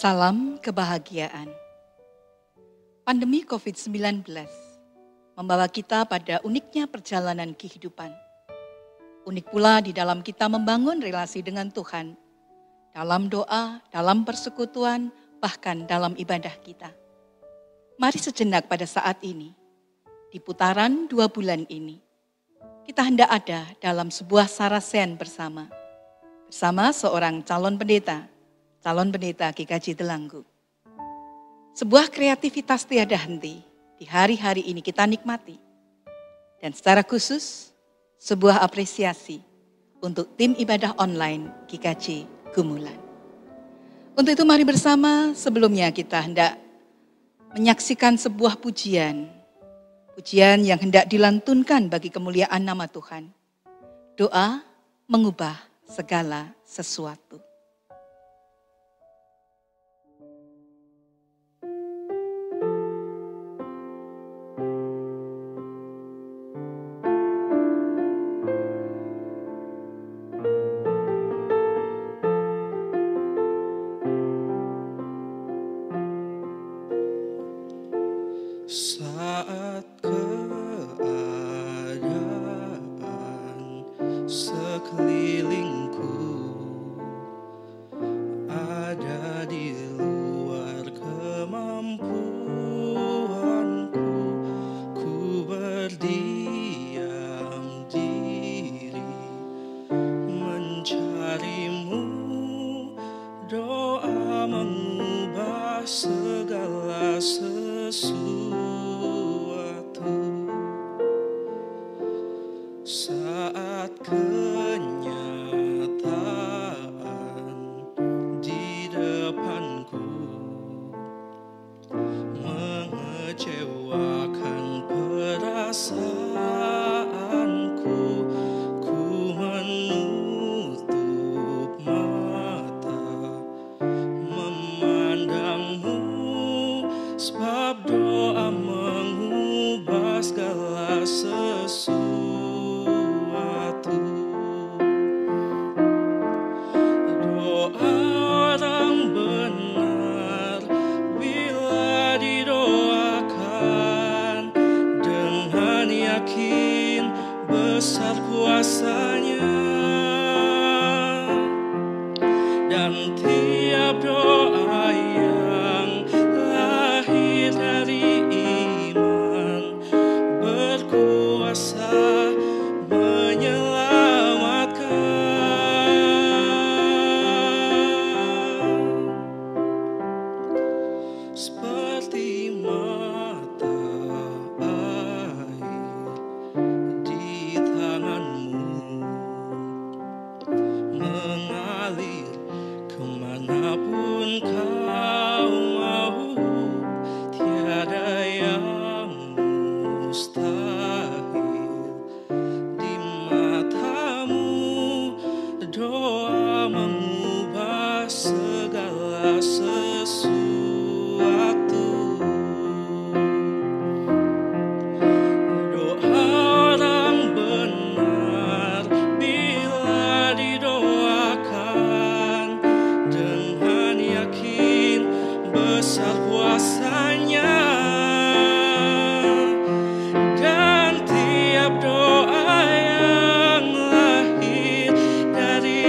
Salam kebahagiaan. Pandemi COVID-19 membawa kita pada uniknya perjalanan kehidupan. Unik pula di dalam kita membangun relasi dengan Tuhan, dalam doa, dalam persekutuan, bahkan dalam ibadah kita. Mari sejenak pada saat ini, di putaran 2 bulan ini, kita hendak ada dalam sebuah sarasen bersama seorang calon pendeta GKJ Delanggu. Sebuah kreativitas tiada henti di hari-hari ini kita nikmati. Dan secara khusus, sebuah apresiasi untuk tim ibadah online GKJ Gumulan. Untuk itu mari bersama, sebelumnya kita hendak menyaksikan sebuah pujian yang hendak dilantunkan bagi kemuliaan nama Tuhan. Doa mengubah segala sesuatu. Saat keadaan sekelilingku ada di luar kemampuanku, ku berdiam diri mencarimu. Doa mengubah segala sesuatu. Saat kenyataan di depanku mengecewakan perasaanku, ku menutup mata memandangmu, sebab doa mengubah segala sesuatu. Doa orang benar bila didoakan dengan yakin besar kuasanya, dan tiap doa yang lahir dari iman berkuasa seperti mata air di tanganmu, mengalir kemanapun kau mau. Tiada yang mustahil di matamu. Doa mengubah segala sesuatu. Besar kuasanya, dan tiap doa yang lahir dari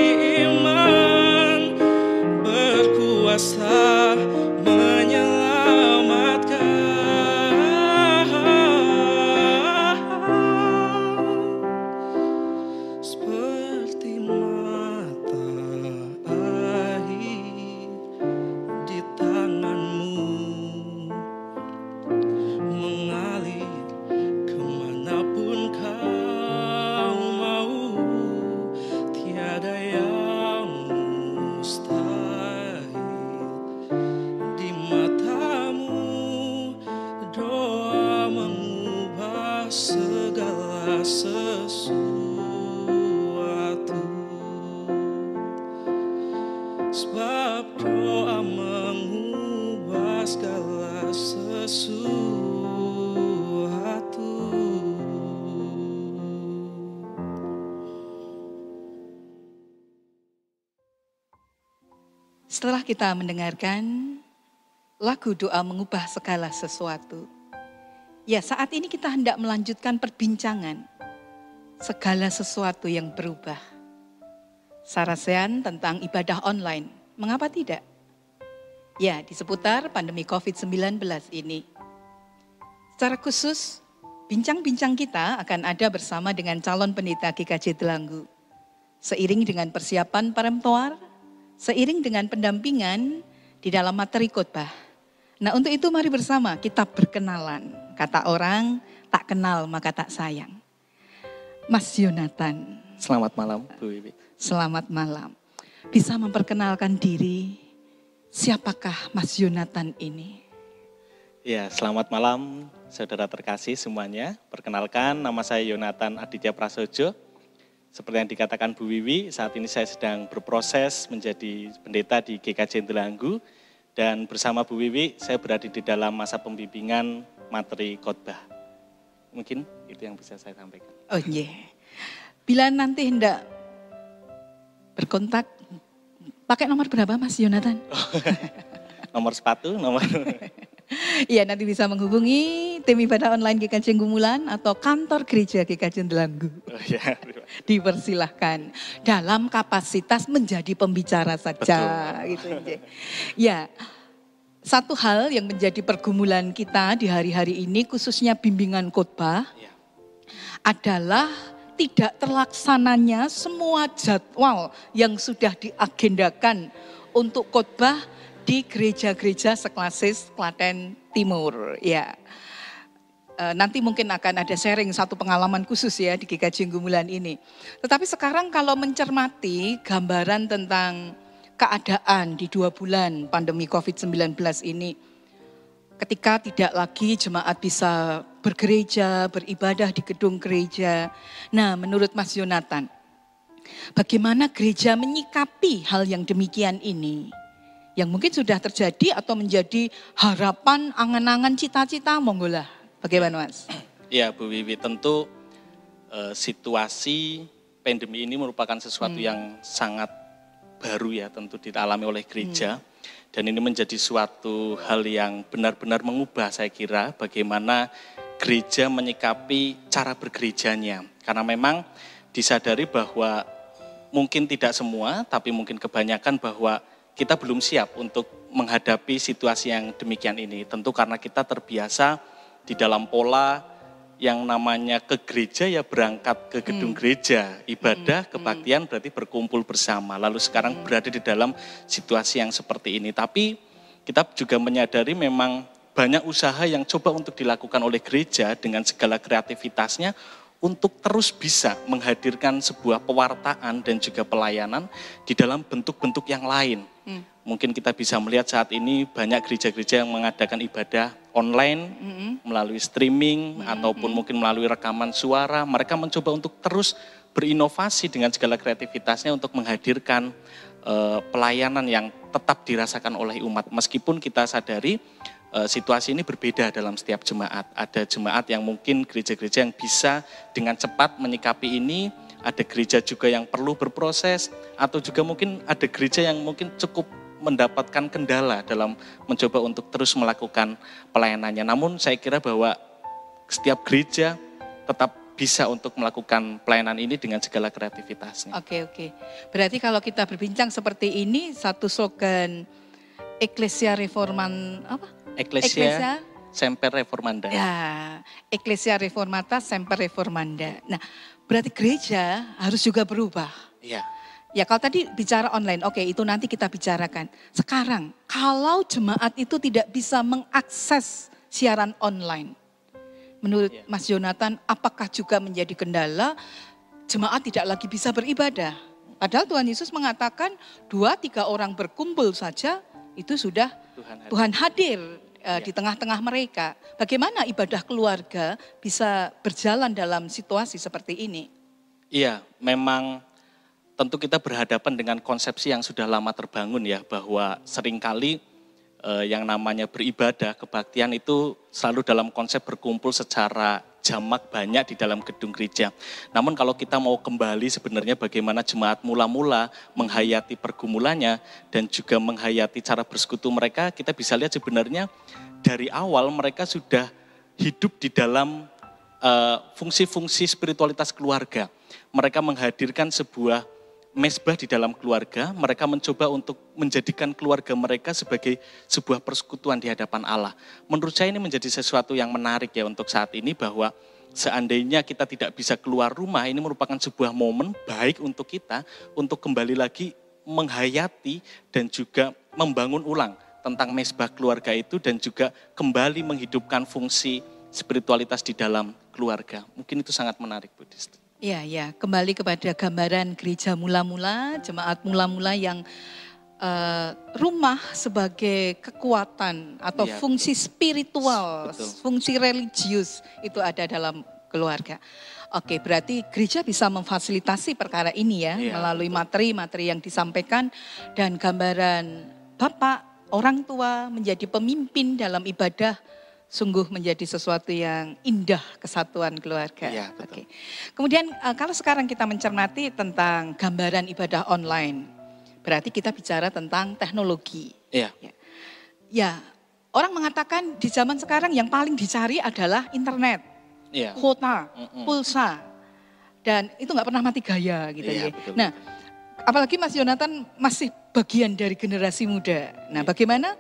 iman berkuasa menyelamatkan. Seperti mata air di tanganmu, mengalir kemanapun kau mau. Tiada yang mustahil di matamu. Doa mengubah segala sesuatu. Sebab doa mengubah segala sesuatu. Setelah kita mendengarkan lagu doa mengubah segala sesuatu. Ya, saat ini kita hendak melanjutkan perbincangan segala sesuatu yang berubah. Sarasean tentang ibadah online. Mengapa tidak? Ya, di seputar pandemi COVID-19 ini. Secara khusus, bincang-bincang kita akan ada bersama dengan calon pendeta GKJ Delanggu. Seiring dengan persiapan perempuan, seiring dengan pendampingan di dalam materi khotbah. Nah, untuk itu mari bersama kita berkenalan. Kata orang, tak kenal maka tak sayang. Mas Yonatan. Selamat malam, Bu Wiwi. Selamat malam. Bisa memperkenalkan diri, siapakah Mas Yonatan ini? Ya, selamat malam saudara terkasih semuanya. Perkenalkan, nama saya Yonatan Aditya Prasojo. Seperti yang dikatakan Bu Wiwi, saat ini saya sedang berproses menjadi pendeta di GKJ Delanggu. Dan bersama Bu Wiwi, saya berada di dalam masa pembimbingan materi khotbah. Mungkin itu yang bisa saya sampaikan. Oh iya. Bila nanti hendak berkontak, pakai nomor berapa Mas Yonatan? Nomor sepatu, nomor... Iya, nanti bisa menghubungi tim ibadah online GKJ Gumulan atau kantor gereja GKJ Delanggu. Oh, ya. Dipersilahkan dalam kapasitas menjadi pembicara saja. Gitu. Ya, satu hal yang menjadi pergumulan kita di hari-hari ini khususnya bimbingan khotbah adalah tidak terlaksananya semua jadwal yang sudah diagendakan untuk khotbah di gereja-gereja seklasis Klaten Timur. Ya, nanti mungkin akan ada sharing satu pengalaman khusus ya di GKJ Gumulan ini. Tetapi sekarang kalau mencermati gambaran tentang keadaan di 2 bulan pandemi COVID-19 ini, ketika tidak lagi jemaat bisa bergereja, beribadah di gedung gereja. Nah, menurut Mas Yonatan, bagaimana gereja menyikapi hal yang demikian ini? Yang mungkin sudah terjadi atau menjadi harapan, angan-angan, cita-cita, monggolah. Bagaimana Mas? Ya Bu Wiwi, tentu situasi pandemi ini merupakan sesuatu yang sangat baru ya tentu dialami oleh gereja. Dan ini menjadi suatu hal yang benar-benar mengubah saya kira bagaimana gereja menyikapi cara bergerejanya. Karena memang disadari bahwa mungkin tidak semua, tapi mungkin kebanyakan bahwa kita belum siap untuk menghadapi situasi yang demikian ini. Tentu karena kita terbiasa di dalam pola yang namanya ke gereja ya berangkat ke gedung gereja. Ibadah, kebaktian berarti berkumpul bersama. Lalu sekarang berada di dalam situasi yang seperti ini. Tapi kita juga menyadari memang banyak usaha yang coba untuk dilakukan oleh gereja dengan segala kreativitasnya untuk terus bisa menghadirkan sebuah pewartaan dan juga pelayanan di dalam bentuk-bentuk yang lain. Mungkin kita bisa melihat saat ini banyak gereja-gereja yang mengadakan ibadah online melalui streaming ataupun mungkin melalui rekaman suara. Mereka mencoba untuk terus berinovasi dengan segala kreativitasnya untuk menghadirkan pelayanan yang tetap dirasakan oleh umat. Meskipun kita sadari situasi ini berbeda dalam setiap jemaat. Ada jemaat yang mungkin gereja-gereja yang bisa dengan cepat menyikapi ini, ada gereja juga yang perlu berproses, atau juga mungkin ada gereja yang mungkin cukup mendapatkan kendala dalam mencoba untuk terus melakukan pelayanannya. Namun saya kira bahwa setiap gereja tetap bisa untuk melakukan pelayanan ini dengan segala kreativitasnya. Oke. Berarti kalau kita berbincang seperti ini, satu slogan Ecclesia Reforman apa? Ecclesia Semper Reformanda. Ya, Ecclesia Reformata Semper Reformanda. Nah, berarti gereja harus juga berubah. Iya. Ya, kalau tadi bicara online, oke, itu nanti kita bicarakan. Sekarang, kalau jemaat itu tidak bisa mengakses siaran online, menurut Mas Yonatan, apakah juga menjadi kendala jemaat tidak lagi bisa beribadah? Padahal Tuhan Yesus mengatakan 2-3 orang berkumpul saja, itu sudah Tuhan hadir di tengah-tengah mereka. Bagaimana ibadah keluarga bisa berjalan dalam situasi seperti ini? Iya, memang tentu kita berhadapan dengan konsepsi yang sudah lama terbangun ya, bahwa seringkali yang namanya beribadah, kebaktian itu selalu dalam konsep berkumpul secara jamak banyak di dalam gedung gereja. Namun kalau kita mau kembali sebenarnya bagaimana jemaat mula-mula menghayati pergumulannya dan juga menghayati cara bersekutu mereka, kita bisa lihat sebenarnya dari awal mereka sudah hidup di dalam fungsi-fungsi spiritualitas keluarga. Mereka menghadirkan sebuah mezbah di dalam keluarga, mereka mencoba untuk menjadikan keluarga mereka sebagai sebuah persekutuan di hadapan Allah. Menurut saya ini menjadi sesuatu yang menarik ya untuk saat ini, bahwa seandainya kita tidak bisa keluar rumah, ini merupakan sebuah momen baik untuk kita untuk kembali lagi menghayati dan juga membangun ulang tentang mezbah keluarga itu dan juga kembali menghidupkan fungsi spiritualitas di dalam keluarga. Mungkin itu sangat menarik, Bu Distri. Ya, kembali kepada gambaran gereja mula-mula, jemaat mula-mula yang rumah sebagai kekuatan atau fungsi spiritual, fungsi religius itu ada dalam keluarga. Oke, berarti gereja bisa memfasilitasi perkara ini ya, melalui materi-materi yang disampaikan dan gambaran Bapak, orang tua menjadi pemimpin dalam ibadah, sungguh menjadi sesuatu yang indah kesatuan keluarga. Ya, betul. Oke. Kemudian kalau sekarang kita mencermati tentang gambaran ibadah online, berarti kita bicara tentang teknologi. Iya. Ya, orang mengatakan di zaman sekarang yang paling dicari adalah internet, kuota, pulsa, dan itu nggak pernah mati gaya gitu ya. Betul. Nah, apalagi Mas Yonatan masih bagian dari generasi muda. Nah, bagaimana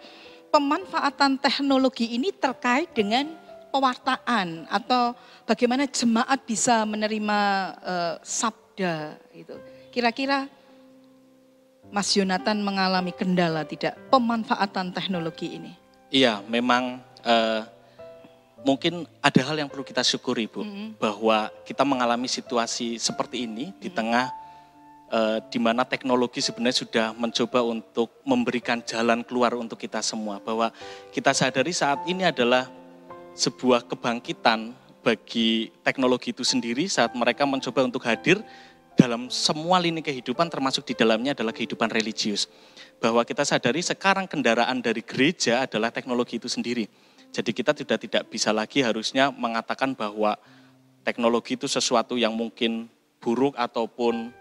pemanfaatan teknologi ini terkait dengan pewartaan atau bagaimana jemaat bisa menerima sabda itu. Kira-kira Mas Yonatan mengalami kendala tidak pemanfaatan teknologi ini? Iya, memang mungkin ada hal yang perlu kita syukuri, Bu, bahwa kita mengalami situasi seperti ini di tengah di mana teknologi sebenarnya sudah mencoba untuk memberikan jalan keluar untuk kita semua. Bahwa kita sadari saat ini adalah sebuah kebangkitan bagi teknologi itu sendiri saat mereka mencoba untuk hadir dalam semua lini kehidupan, termasuk di dalamnya adalah kehidupan religius. Bahwa kita sadari sekarang kendaraan dari gereja adalah teknologi itu sendiri. Jadi kita sudah tidak bisa lagi harusnya mengatakan bahwa teknologi itu sesuatu yang mungkin buruk ataupun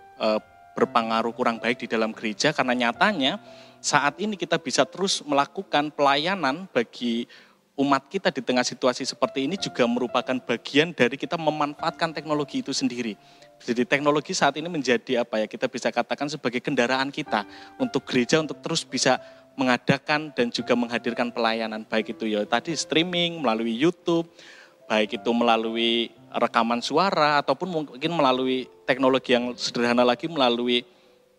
berpengaruh kurang baik di dalam gereja, karena nyatanya saat ini kita bisa terus melakukan pelayanan bagi umat kita di tengah situasi seperti ini juga merupakan bagian dari kita memanfaatkan teknologi itu sendiri. Jadi teknologi saat ini menjadi kita bisa katakan sebagai kendaraan kita untuk gereja untuk terus bisa mengadakan dan juga menghadirkan pelayanan, baik itu ya tadi streaming melalui YouTube, baik itu melalui rekaman suara ataupun mungkin melalui teknologi yang sederhana lagi melalui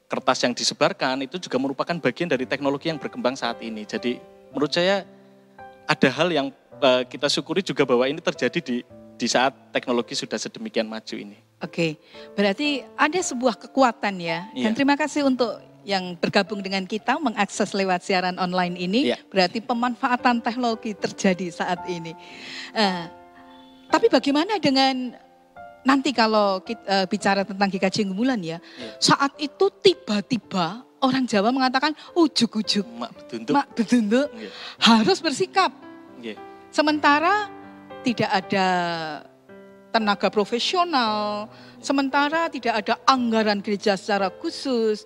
kertas yang disebarkan, itu juga merupakan bagian dari teknologi yang berkembang saat ini. Jadi menurut saya ada hal yang kita syukuri juga bahwa ini terjadi di saat teknologi sudah sedemikian maju ini. Oke, berarti ada sebuah kekuatan ya. Dan terima kasih untuk yang bergabung dengan kita mengakses lewat siaran online ini. Berarti pemanfaatan teknologi terjadi saat ini. Tapi bagaimana dengan nanti kalau kita bicara tentang GKJ Gumulan ya, saat itu tiba-tiba orang Jawa mengatakan ujuk-ujuk, mak betunduk, harus bersikap. Sementara tidak ada tenaga profesional, sementara tidak ada anggaran gereja secara khusus,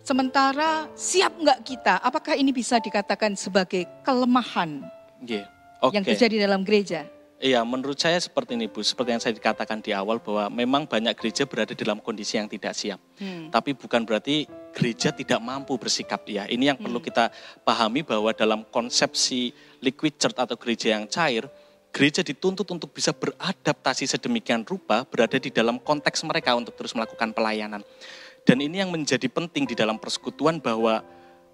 sementara siap nggak kita? Apakah ini bisa dikatakan sebagai kelemahan yang terjadi dalam gereja? Iya, menurut saya seperti ini, Bu. Seperti yang saya dikatakan di awal bahwa memang banyak gereja berada dalam kondisi yang tidak siap. Tapi bukan berarti gereja tidak mampu bersikap ya. Ini yang perlu kita pahami bahwa dalam konsepsi liquid church atau gereja yang cair, gereja dituntut untuk bisa beradaptasi sedemikian rupa berada di dalam konteks mereka untuk terus melakukan pelayanan. Dan ini yang menjadi penting di dalam persekutuan bahwa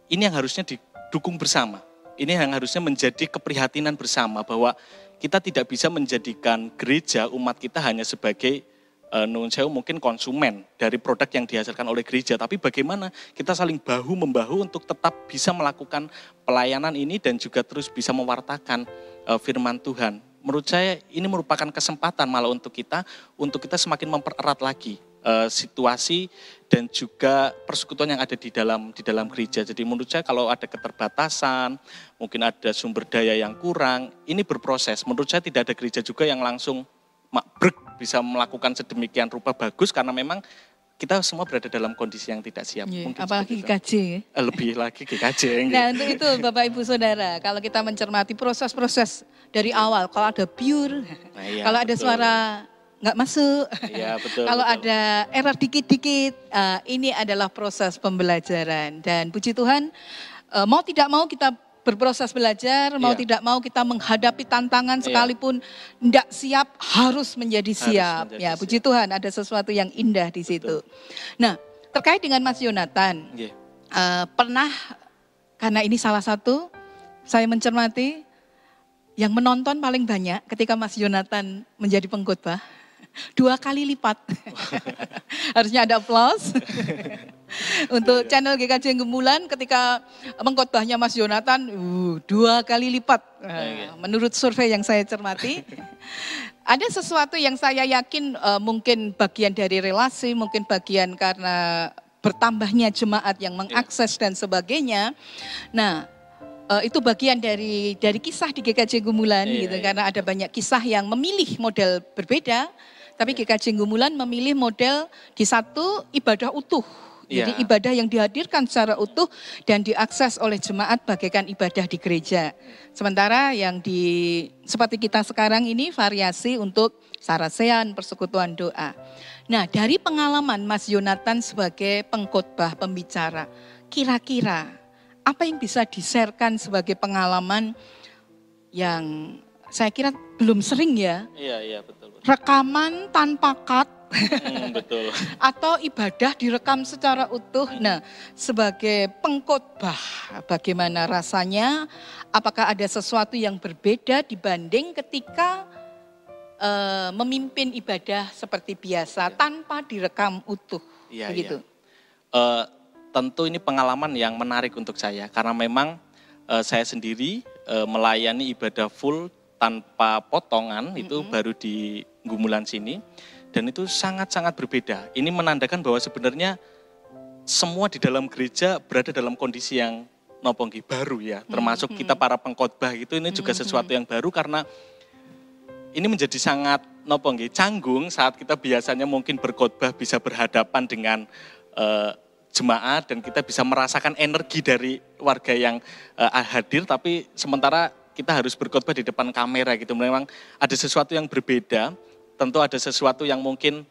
ini yang harusnya didukung bersama. Ini yang harusnya menjadi keprihatinan bersama bahwa kita tidak bisa menjadikan gereja umat kita hanya sebagai nuwun sewu mungkin konsumen dari produk yang dihasilkan oleh gereja, tapi bagaimana kita saling bahu-membahu untuk tetap bisa melakukan pelayanan ini dan juga terus bisa mewartakan firman Tuhan. Menurut saya ini merupakan kesempatan malah untuk kita semakin mempererat lagi situasi dan juga persekutuan yang ada di dalam gereja. Jadi menurut saya kalau ada keterbatasan, mungkin ada sumber daya yang kurang, ini berproses. Menurut saya tidak ada gereja juga yang langsung makbrek bisa melakukan sedemikian rupa bagus karena memang kita semua berada dalam kondisi yang tidak siap. Yeah, apalagi GKJ. Lebih lagi GKJ. Nah untuk itu Bapak Ibu Saudara, kalau kita mencermati proses-proses dari awal, kalau ada biur, kalau ada suara nggak masuk, ya, betul, kalau betul. ada error dikit-dikit, ini adalah proses pembelajaran. Dan puji Tuhan, mau tidak mau kita berproses belajar, mau tidak mau kita menghadapi tantangan sekalipun tidak siap, harus menjadi siap. Ya, puji Tuhan ada sesuatu yang indah di situ. Nah, terkait dengan Mas Yonatan, pernah, karena ini salah satu, saya mencermati, yang menonton paling banyak ketika Mas Yonatan menjadi pengkhotbah, 2 kali lipat. Harusnya ada aplaus. Untuk channel GKJ Gumulan ketika mengkhotbahnya Mas Yonatan 2 kali lipat. Menurut survei yang saya cermati. Ada sesuatu yang saya yakin mungkin bagian dari relasi, mungkin bagian karena bertambahnya jemaat yang mengakses dan sebagainya. Nah, itu bagian dari kisah di GKJ Gumulan gitu, karena ada banyak kisah yang memilih model berbeda, tapi GKJ Gumulan memilih model di satu ibadah utuh. Jadi ibadah yang dihadirkan secara utuh dan diakses oleh jemaat bagaikan ibadah di gereja. Sementara yang seperti kita sekarang ini variasi untuk sarasean, persekutuan doa. Nah, dari pengalaman Mas Yonatan sebagai pengkhotbah, pembicara, kira-kira apa yang bisa di-sharekan sebagai pengalaman yang saya kira belum sering ya? Iya, betul. Rekaman tanpa cut. Betul. Atau ibadah direkam secara utuh. Nah, sebagai pengkhotbah, bagaimana rasanya? Apakah ada sesuatu yang berbeda dibanding ketika memimpin ibadah seperti biasa tanpa direkam utuh? Begitu. Tentu ini pengalaman yang menarik untuk saya karena memang saya sendiri melayani ibadah full tanpa potongan itu baru di Gumulan sini dan itu sangat-sangat berbeda. Ini menandakan bahwa sebenarnya semua di dalam gereja berada dalam kondisi yang baru ya, termasuk kita para pengkhotbah itu ini juga sesuatu yang baru karena ini menjadi sangat canggung saat kita biasanya mungkin berkhotbah bisa berhadapan dengan jemaat dan kita bisa merasakan energi dari warga yang hadir, tapi sementara kita harus berkhotbah di depan kamera gitu. Memang ada sesuatu yang berbeda, tentu ada sesuatu yang mungkin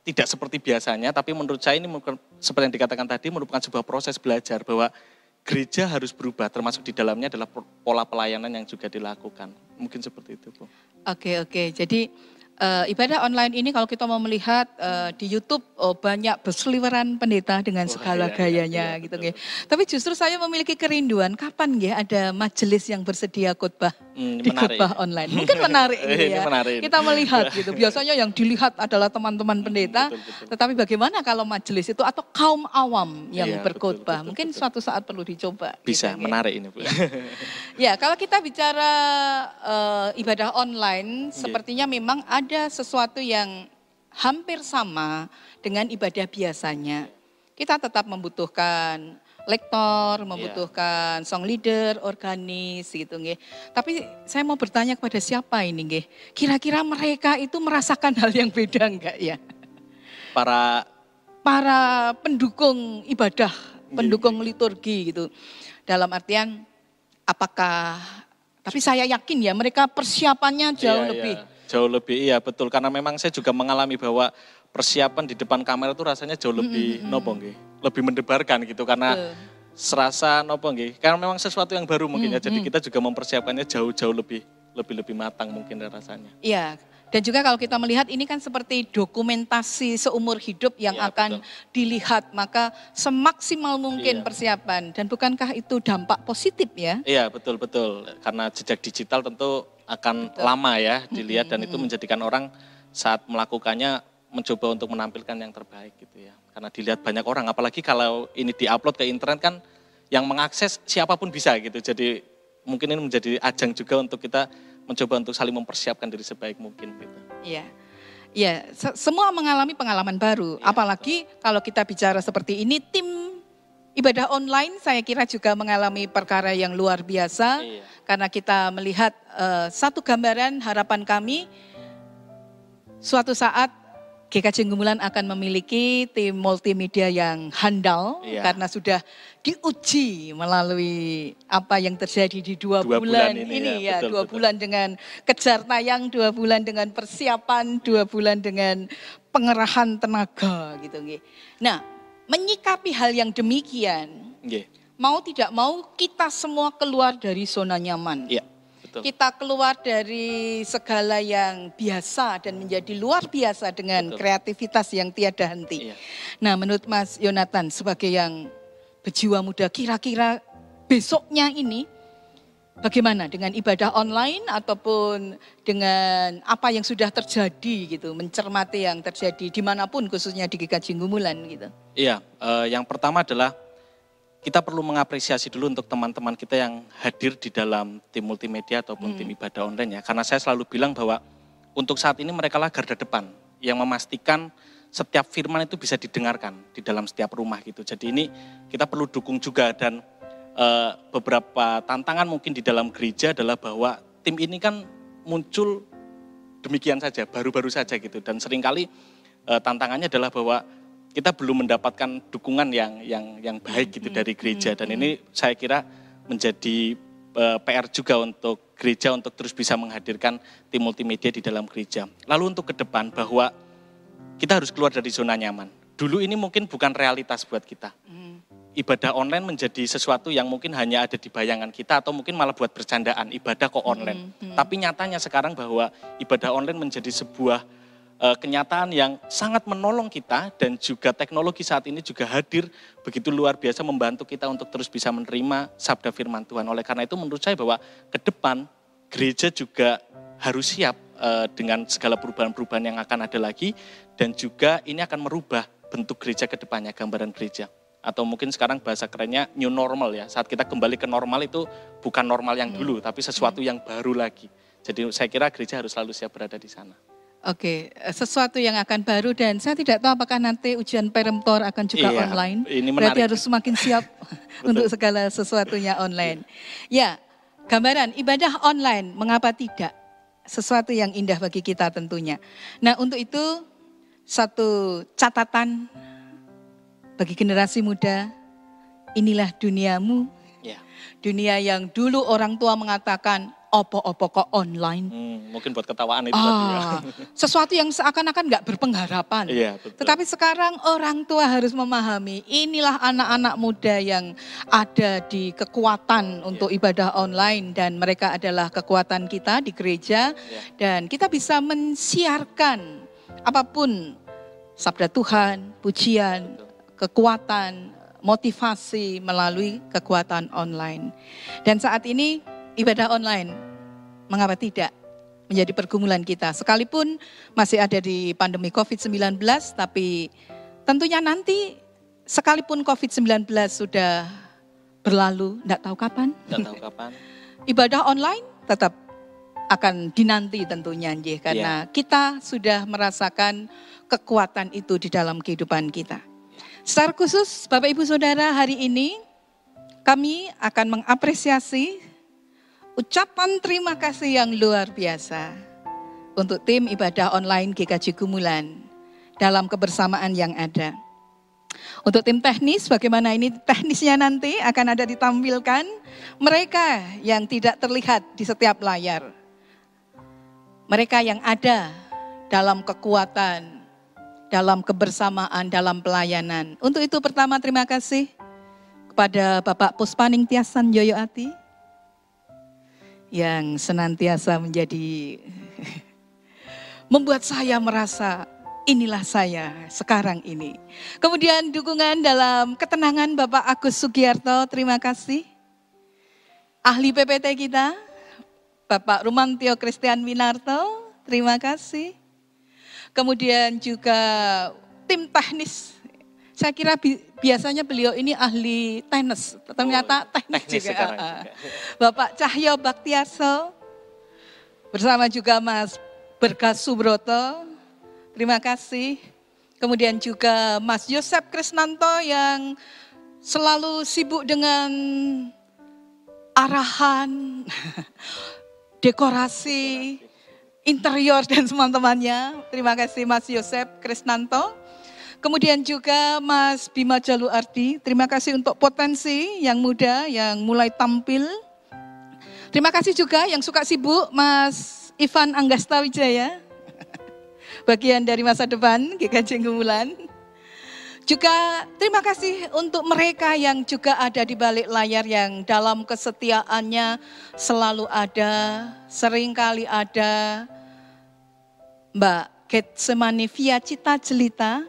tidak seperti biasanya, tapi menurut saya ini seperti yang dikatakan tadi merupakan sebuah proses belajar bahwa gereja harus berubah, termasuk di dalamnya adalah pola pelayanan yang juga dilakukan. Mungkin seperti itu, Bu. Oke. Jadi ibadah online ini kalau kita mau melihat di YouTube banyak berseliweran pendeta dengan segala gayanya gitu. Tapi justru saya memiliki kerinduan kapan ada majelis yang bersedia khotbah di khotbah online. Mungkin menarik gitu ya. Kita melihat gitu. Biasanya yang dilihat adalah teman-teman pendeta, tetapi bagaimana kalau majelis itu atau kaum awam yang berkhotbah? Mungkin suatu saat perlu dicoba. Bisa, menarik ini, Bu. Ya, kalau kita bicara ibadah online, sepertinya memang ada sesuatu yang hampir sama dengan ibadah biasanya. Kita tetap membutuhkan lektor, membutuhkan song leader, organis gitu nggih. Tapi saya mau bertanya kepada siapa ini nggih? Kira-kira mereka itu merasakan hal yang beda enggak ya? Para pendukung ibadah, pendukung liturgi gitu. Dalam artian apakah, tapi saya yakin ya mereka persiapannya jauh lebih. Jauh lebih, iya betul. Karena memang saya juga mengalami bahwa persiapan di depan kamera itu rasanya jauh lebih lebih mendebarkan gitu. Karena serasa karena memang sesuatu yang baru mungkin ya. Jadi kita juga mempersiapkannya jauh-jauh lebih matang mungkin rasanya. Iya. Dan juga kalau kita melihat ini kan seperti dokumentasi seumur hidup yang akan dilihat, maka semaksimal mungkin persiapan. Dan bukankah itu dampak positif ya? Iya betul. Karena jejak digital tentu akan lama ya dilihat dan itu menjadikan orang saat melakukannya mencoba untuk menampilkan yang terbaik gitu ya. Karena dilihat banyak orang, apalagi kalau ini diupload ke internet kan yang mengakses siapapun bisa gitu. Jadi mungkin ini menjadi ajang juga untuk kita mencoba untuk saling mempersiapkan diri sebaik mungkin gitu. Iya, semua mengalami pengalaman baru. Apalagi kalau kita bicara seperti ini, tim ibadah online saya kira juga mengalami perkara yang luar biasa. Karena kita melihat satu gambaran harapan kami, suatu saat GKJ Gumulan akan memiliki tim multimedia yang handal karena sudah diuji melalui apa yang terjadi di dua bulan ini ya, betul, 2 bulan dengan kejar tayang, 2 bulan dengan persiapan, 2 bulan dengan pengerahan tenaga gitu. Nah, menyikapi hal yang demikian, mau tidak mau kita semua keluar dari zona nyaman. Betul. Kita keluar dari segala yang biasa dan menjadi luar biasa dengan kreativitas yang tiada henti. Nah, menurut Mas Yonatan sebagai yang berjiwa muda, kira-kira besoknya ini bagaimana dengan ibadah online ataupun dengan apa yang sudah terjadi gitu, mencermati yang terjadi dimanapun khususnya di GKJ Gumulan gitu. Iya, yang pertama adalah kita perlu mengapresiasi dulu untuk teman-teman kita yang hadir di dalam tim multimedia ataupun tim ibadah online ya. Karena saya selalu bilang bahwa untuk saat ini mereka lah garda depan yang memastikan setiap firman itu bisa didengarkan di dalam setiap rumah gitu. Jadi ini kita perlu dukung juga dan beberapa tantangan mungkin di dalam gereja adalah bahwa tim ini kan muncul demikian saja, baru-baru saja gitu. Dan seringkali tantangannya adalah bahwa kita belum mendapatkan dukungan yang baik gitu dari gereja dan ini saya kira menjadi PR juga untuk gereja untuk terus bisa menghadirkan tim multimedia di dalam gereja. Lalu untuk ke depan bahwa kita harus keluar dari zona nyaman. Dulu ini mungkin bukan realitas buat kita. Ibadah online menjadi sesuatu yang mungkin hanya ada di bayangan kita atau mungkin malah buat bercandaan, ibadah kok online. Tapi nyatanya sekarang bahwa ibadah online menjadi sebuah kenyataan yang sangat menolong kita dan juga teknologi saat ini juga hadir begitu luar biasa membantu kita untuk terus bisa menerima sabda firman Tuhan. Oleh karena itu menurut saya bahwa ke depan gereja juga harus siap dengan segala perubahan-perubahan yang akan ada lagi dan juga ini akan merubah bentuk gereja ke depannya, gambaran gereja. Atau mungkin sekarang bahasa kerennya new normal ya, saat kita kembali ke normal itu bukan normal yang dulu tapi sesuatu yang baru lagi. Jadi saya kira gereja harus selalu siap berada di sana. Oke, sesuatu yang akan baru dan saya tidak tahu apakah nanti ujian peremptor akan juga online. Ini menarik. Berarti harus semakin siap untuk segala sesuatunya online. Ya, gambaran ibadah online, mengapa tidak? Sesuatu yang indah bagi kita tentunya. Nah, untuk itu satu catatan bagi generasi muda, inilah duniamu. Dunia yang dulu orang tua mengatakan, opo-opo kok online. Mungkin buat ketawaan itu tadi ya. Sesuatu yang seakan-akan gak berpengharapan. Tetapi sekarang orang tua harus memahami, inilah anak-anak muda yang ada di kekuatan untuk ibadah online. Dan mereka adalah kekuatan kita di gereja. Dan kita bisa mensiarkan apapun sabda Tuhan, pujian, kekuatan, motivasi melalui kekuatan online. Dan saat ini ibadah online, mengapa tidak menjadi pergumulan kita. Sekalipun masih ada di pandemi COVID-19, tapi tentunya nanti sekalipun COVID-19 sudah berlalu, tidak tahu kapan. Ibadah online tetap akan dinanti tentunya, karena kita sudah merasakan kekuatan itu di dalam kehidupan kita. Secara khusus Bapak Ibu Saudara, hari ini kami akan mengapresiasi ucapan terima kasih yang luar biasa untuk tim ibadah online GKJ Gumulan dalam kebersamaan yang ada. Untuk tim teknis, bagaimana ini teknisnya nanti akan ada ditampilkan mereka yang tidak terlihat di setiap layar. Mereka yang ada dalam kekuatan, dalam kebersamaan, dalam pelayanan. Untuk itu pertama terima kasih kepada Bapak Puspaning Tiasan Yoyoati yang senantiasa menjadi membuat saya merasa inilah saya sekarang ini. Kemudian dukungan dalam ketenangan Bapak Agus Sugiyarto, terima kasih. Ahli PPT kita, Bapak Rumantio Christian Winarto, terima kasih. Kemudian juga tim teknis, saya kira biasanya beliau ini ahli tenis, ternyata teknis juga. Bapak Cahyo Baktiarso, bersama juga Mas Bergas Subroto, terima kasih. Kemudian juga Mas Yosep Krisnanto yang selalu sibuk dengan arahan, dekorasi. interior dan teman-temannya. Terima kasih Mas Yosep Krisnanto. Kemudian juga Mas Bima Jalu Ardi, terima kasih untuk potensi yang muda yang mulai tampil. Terima kasih juga yang suka sibuk, Mas Ivan Anggasta Wijaya, bagian dari masa depan GKJ Gumulan. Juga terima kasih untuk mereka yang juga ada di balik layar yang dalam kesetiaannya selalu ada, seringkali ada Mbak Getsemani Via Cita Jelita,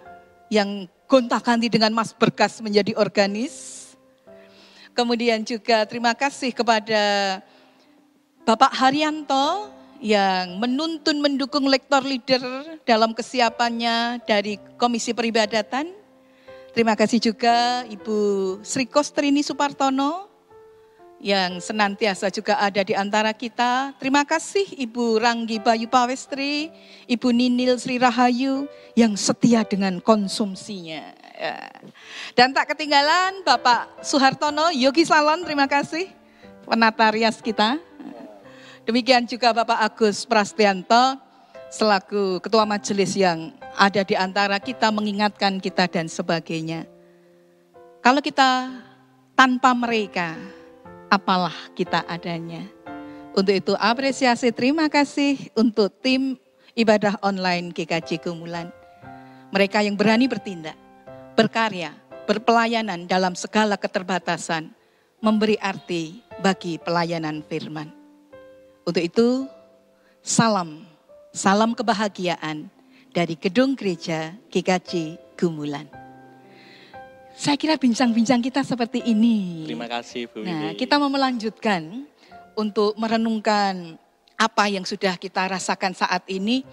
yang gonta-ganti dengan Mas Berkas menjadi organis. Kemudian juga terima kasih kepada Bapak Haryanto yang menuntun mendukung lektor leader dalam kesiapannya dari Komisi Peribadatan. Terima kasih juga Ibu Sri Kostrini Supartono yang senantiasa juga ada di antara kita. Terima kasih Ibu Ranggi Bayu Pawestri, Ibu Ninil Sri Rahayu yang setia dengan konsumsinya. Ya. Dan tak ketinggalan Bapak Suhartono Yogi Salon, terima kasih penata rias kita. Demikian juga Bapak Agus Prastianto selaku ketua majelis yang ada di antara kita mengingatkan kita dan sebagainya. Kalau kita tanpa mereka, apalah kita adanya. Untuk itu apresiasi terima kasih untuk tim ibadah online GKJ Gumulan. Mereka yang berani bertindak, berkarya, berpelayanan dalam segala keterbatasan, memberi arti bagi pelayanan firman. Untuk itu salam kebahagiaan dari Gedung Gereja GKJ Gumulan. Saya kira bincang-bincang kita seperti ini. Terima kasih Bu Windy. Nah, kita mau melanjutkan untuk merenungkan apa yang sudah kita rasakan saat ini.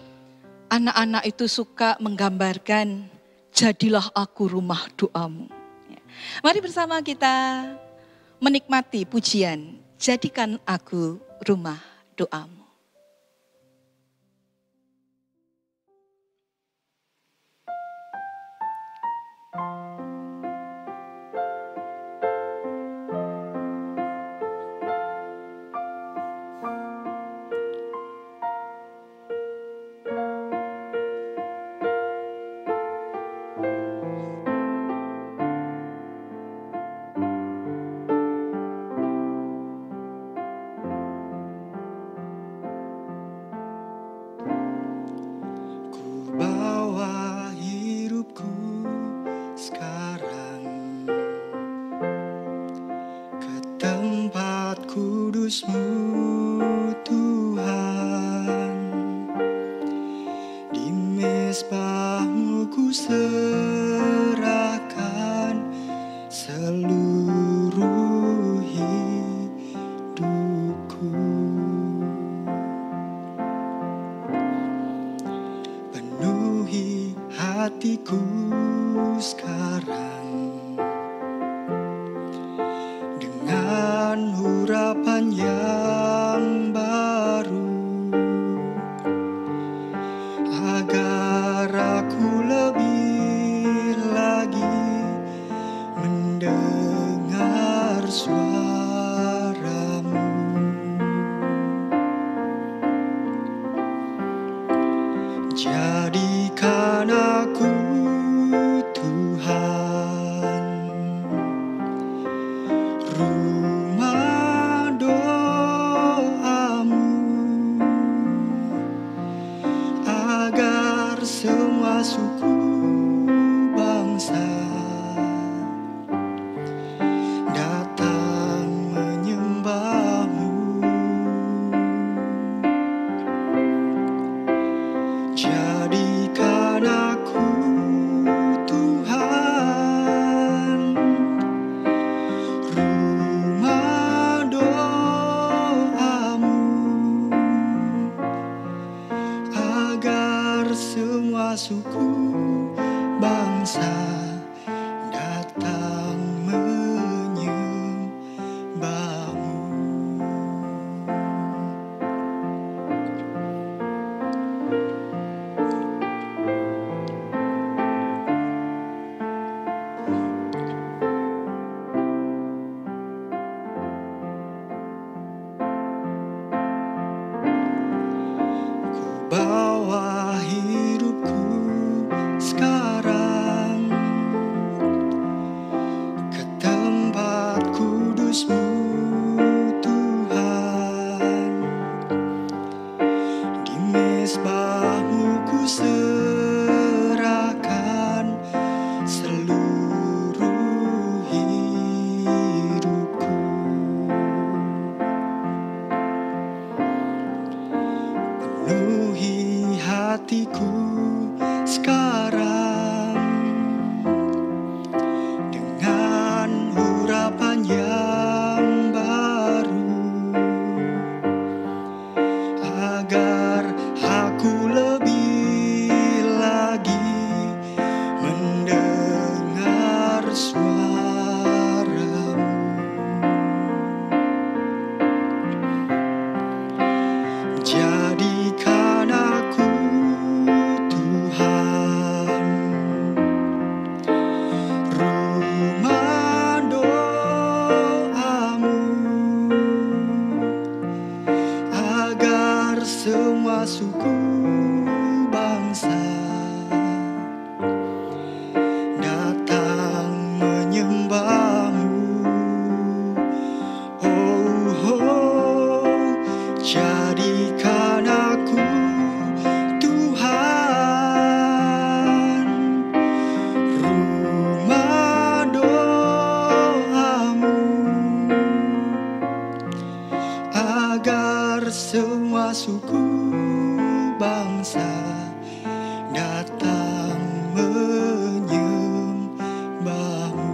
Anak-anak itu suka menggambarkan, jadilah aku rumah doamu. Mari bersama kita menikmati pujian, jadikan aku rumah doamu. serahkan seluruh hidupku. Penuhi hatiku sekarang dengan urapan yang baru, agar aku lebih lagi mendengar suara-Mu. Jadikan aku, Tuhan, rumah doa-Mu, agar semua suku bangsa datang menyembah-Mu. Jadikan aku, Tuhan, rumah doa-Mu, agar semua suku bangsa datang menyembah-Mu,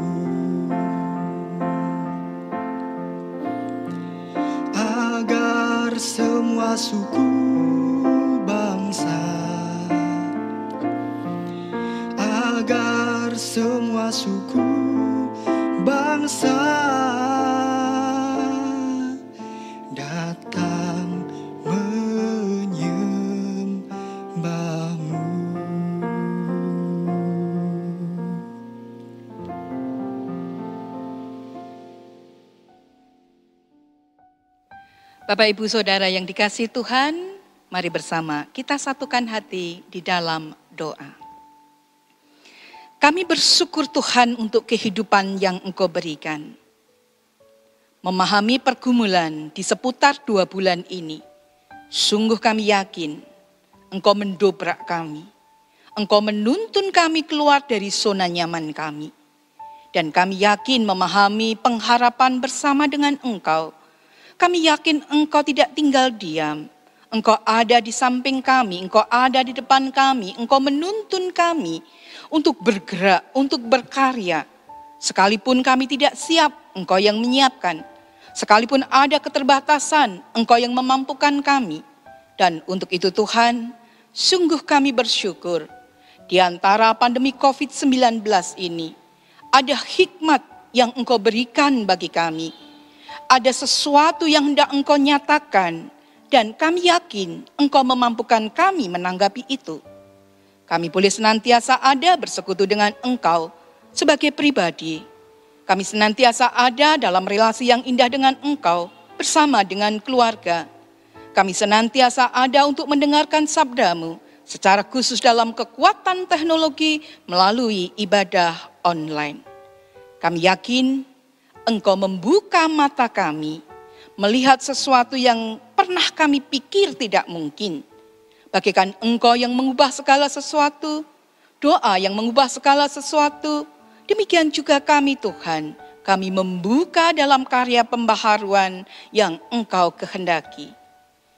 agar semua suku bangsa, agar semua suku bangsa datang menyembah-Mu. Bapak, Ibu, Saudara yang dikasihi Tuhan, mari bersama kita satukan hati di dalam doa. Kami bersyukur Tuhan untuk kehidupan yang Engkau berikan. Memahami pergumulan di seputar 2 bulan ini, sungguh kami yakin Engkau mendobrak kami. Engkau menuntun kami keluar dari zona nyaman kami. Dan kami yakin memahami pengharapan bersama dengan Engkau. Kami yakin Engkau tidak tinggal diam. Engkau ada di samping kami, Engkau ada di depan kami, Engkau menuntun kami untuk bergerak, untuk berkarya. Sekalipun kami tidak siap, Engkau yang menyiapkan. Sekalipun ada keterbatasan, Engkau yang memampukan kami. Dan untuk itu Tuhan, sungguh kami bersyukur. Di antara pandemi COVID-19 ini, ada hikmat yang Engkau berikan bagi kami. Ada sesuatu yang hendak Engkau nyatakan, dan kami yakin Engkau memampukan kami menanggapi itu. Kami boleh senantiasa ada bersekutu dengan Engkau sebagai pribadi. Kami senantiasa ada dalam relasi yang indah dengan Engkau bersama dengan keluarga. Kami senantiasa ada untuk mendengarkan sabda-Mu secara khusus dalam kekuatan teknologi melalui ibadah online. Kami yakin Engkau membuka mata kami, melihat sesuatu yang pernah kami pikir tidak mungkin. Bagaikan Engkau yang mengubah segala sesuatu, doa yang mengubah segala sesuatu, demikian juga kami Tuhan, kami membuka dalam karya pembaharuan yang Engkau kehendaki.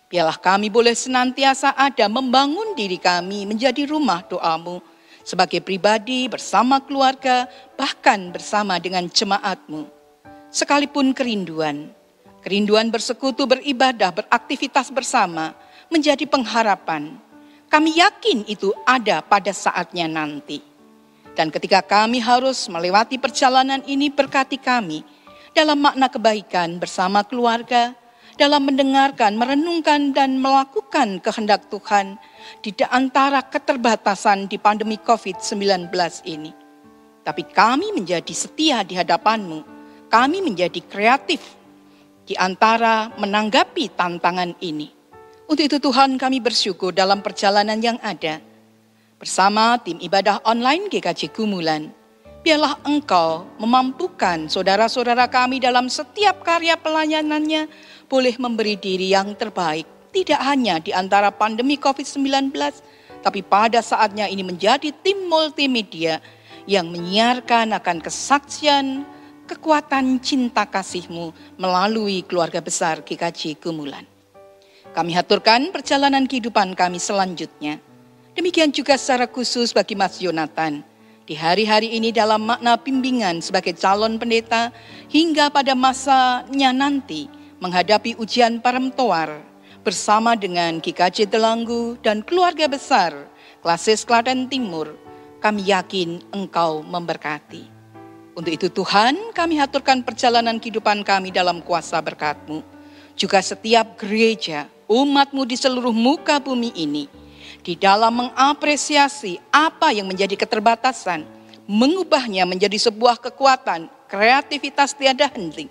Biarlah kami boleh senantiasa ada membangun diri kami menjadi rumah doa-Mu, sebagai pribadi bersama keluarga, bahkan bersama dengan jemaat-Mu. Sekalipun kerinduan bersekutu, beribadah, beraktivitas bersama menjadi pengharapan. Kami yakin itu ada pada saatnya nanti. Dan ketika kami harus melewati perjalanan ini, berkati kami dalam makna kebaikan bersama keluarga, dalam mendengarkan, merenungkan, dan melakukan kehendak Tuhan di antara keterbatasan di pandemi COVID-19 ini. Tapi kami menjadi setia di hadapan-Mu. Kami menjadi kreatif di antara menanggapi tantangan ini. Untuk itu Tuhan, kami bersyukur dalam perjalanan yang ada. Bersama tim ibadah online GKJ Gumulan, biarlah Engkau memampukan saudara-saudara kami dalam setiap karya pelayanannya boleh memberi diri yang terbaik. Tidak hanya di antara pandemi COVID-19, tapi pada saatnya ini menjadi tim multimedia yang menyiarkan akan kesaksian, kekuatan cinta kasih-Mu melalui keluarga besar GKJ Gumulan. Kami haturkan perjalanan kehidupan kami selanjutnya. Demikian juga secara khusus bagi Mas Yonatan. Di hari-hari ini dalam makna bimbingan sebagai calon pendeta hingga pada masanya nanti menghadapi ujian perempuan bersama dengan GKJ Delanggu dan keluarga besar Klasis Klaten Timur, kami yakin Engkau memberkati. Untuk itu Tuhan, kami haturkan perjalanan kehidupan kami dalam kuasa berkat-Mu. Juga setiap gereja, umat-Mu di seluruh muka bumi ini, di dalam mengapresiasi apa yang menjadi keterbatasan, mengubahnya menjadi sebuah kekuatan, kreativitas tiada henti.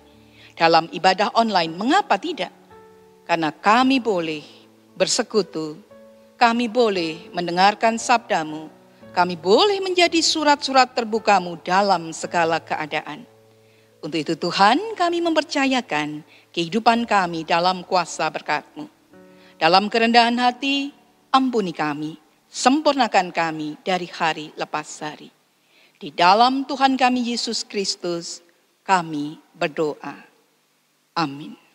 Dalam ibadah online, mengapa tidak? Karena kami boleh bersekutu, kami boleh mendengarkan sabda-Mu, kami boleh menjadi surat-surat terbuka-Mu dalam segala keadaan. Untuk itu Tuhan, kami mempercayakan kehidupan kami dalam kuasa berkat-Mu. Dalam kerendahan hati, ampuni kami, sempurnakan kami dari hari lepas hari. Di dalam Tuhan kami Yesus Kristus, kami berdoa. Amin.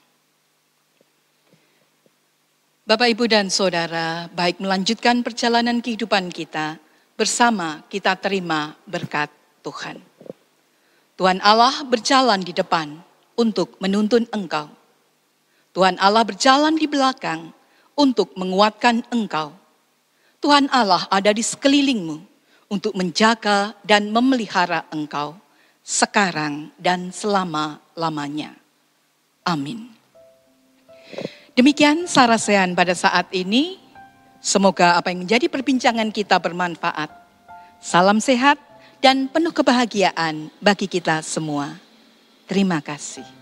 Bapak, Ibu, dan Saudara, baik melanjutkan perjalanan kehidupan kita, bersama kita terima berkat Tuhan. Tuhan Allah berjalan di depan untuk menuntun engkau. Tuhan Allah berjalan di belakang untuk menguatkan engkau. Tuhan Allah ada di sekelilingmu untuk menjaga dan memelihara engkau sekarang dan selama-lamanya. Amin. Demikian sarasehan pada saat ini. Semoga apa yang menjadi perbincangan kita bermanfaat. Salam sehat dan penuh kebahagiaan bagi kita semua. Terima kasih.